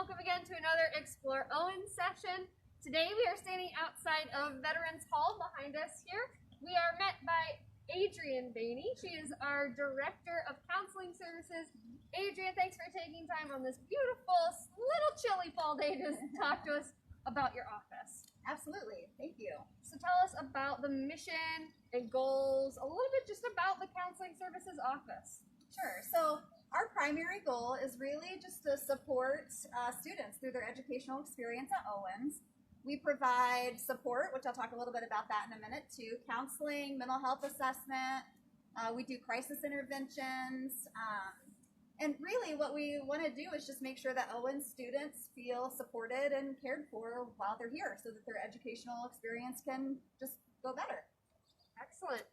welcome again to another Explore Owens session. Today we are standing outside of Veterans Hall behind us here. We are met by Adrienne Bainey. She is our Director of Counseling Services. Adrienne, thanks for taking time on this beautiful, little chilly fall day to talk to us about your office. Absolutely, thank you. So tell us about the mission and goals, a little bit just about the Counseling Services office. Sure. So our primary goal is really just to support students through their educational experience at Owens. We provide support, which I'll talk a little bit about that in a minute too, counseling, mental health assessment. We do crisis interventions. And really what we want to do is just make sure that Owens students feel supported and cared for while they're here so that their educational experience can just go better. Excellent.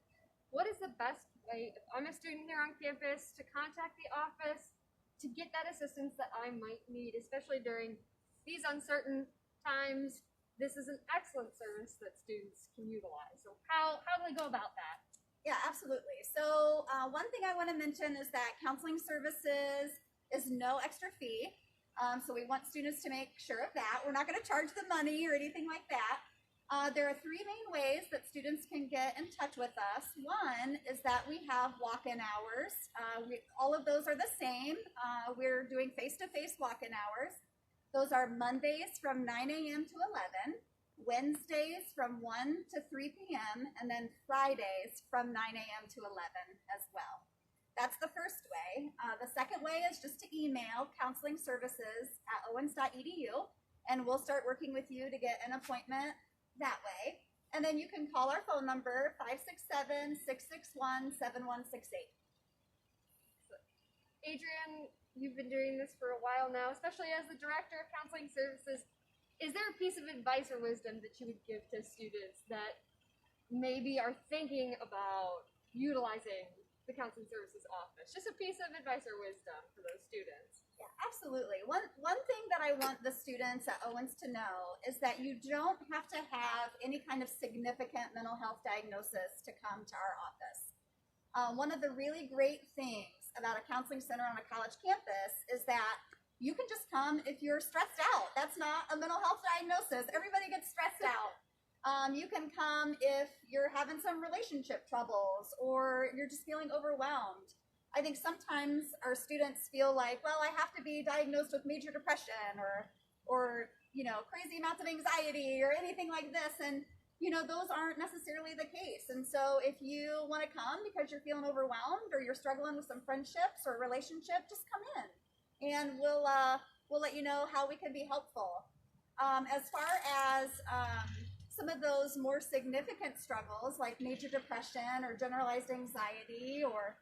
What is the best way, if I'm a student here on campus, to contact the office to get that assistance that I might need, especially during these uncertain times? This is an excellent service that students can utilize. So how do they go about that? Yeah, absolutely. So one thing I want to mention is that counseling services is no extra fee. So we want students to make sure of that. We're not going to charge them money or anything like that. There are three main ways that students can get in touch with us. One is that we have walk-in hours. All of those are the same. We're doing face-to-face walk-in hours. Those are Mondays from 9 a.m. to 11, Wednesdays from 1 to 3 p.m., and then Fridays from 9 a.m. to 11 as well. That's the first way. The second way is just to email counselingservices@owens.edu, and we'll start working with you to get an appointment that way. And then you can call our phone number, 567-661-7168. Adrienne, you've been doing this for a while now, especially as the Director of Counseling Services. Is there a piece of advice or wisdom that you would give to students that maybe are thinking about utilizing the Counseling Services office? Just a piece of advice or wisdom for those students. Yeah, absolutely. One thing that I want the students at Owens to know is that you don't have to have any kind of significant mental health diagnosis to come to our office. One of the really great things about a counseling center on a college campus is that you can just come if you're stressed out. That's not a mental health diagnosis. Everybody gets stressed out. You can come if you're having some relationship troubles or you're just feeling overwhelmed. I think sometimes our students feel like, well, I have to be diagnosed with major depression or crazy amounts of anxiety or anything like this. And, those aren't necessarily the case. And so if you want to come because you're feeling overwhelmed or you're struggling with some friendships or relationship, just come in and we'll let you know how we can be helpful. As far as some of those more significant struggles like major depression or generalized anxiety or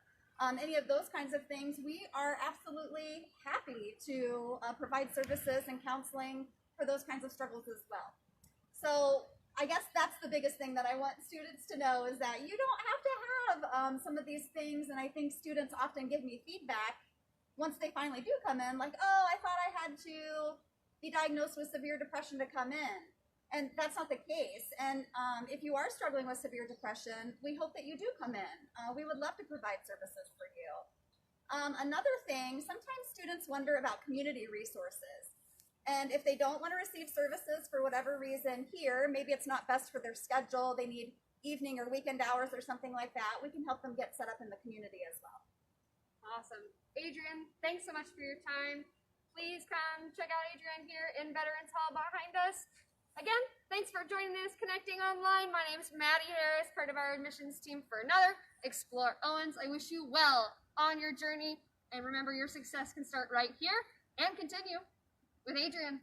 any of those kinds of things, we are absolutely happy to provide services and counseling for those kinds of struggles as well. So I guess that's the biggest thing that I want students to know is that you don't have to have some of these things, and I think students often give me feedback once they finally do come in, like, oh, I thought I had to be diagnosed with severe depression to come in. And that's not the case. And if you are struggling with severe depression, we hope that you do come in. We would love to provide services for you. Another thing, sometimes students wonder about community resources. And if they don't want to receive services for whatever reason here, maybe it's not best for their schedule, they need evening or weekend hours or something like that, we can help them get set up in the community as well. Awesome. Adrienne, thanks so much for your time. Please come check out Adrienne here in Veterans Hall behind us. Again, thanks for joining us, connecting online. My name is Maddie Harris, part of our admissions team for another Explore Owens. I wish you well on your journey, and remember, your success can start right here and continue with Adrienne.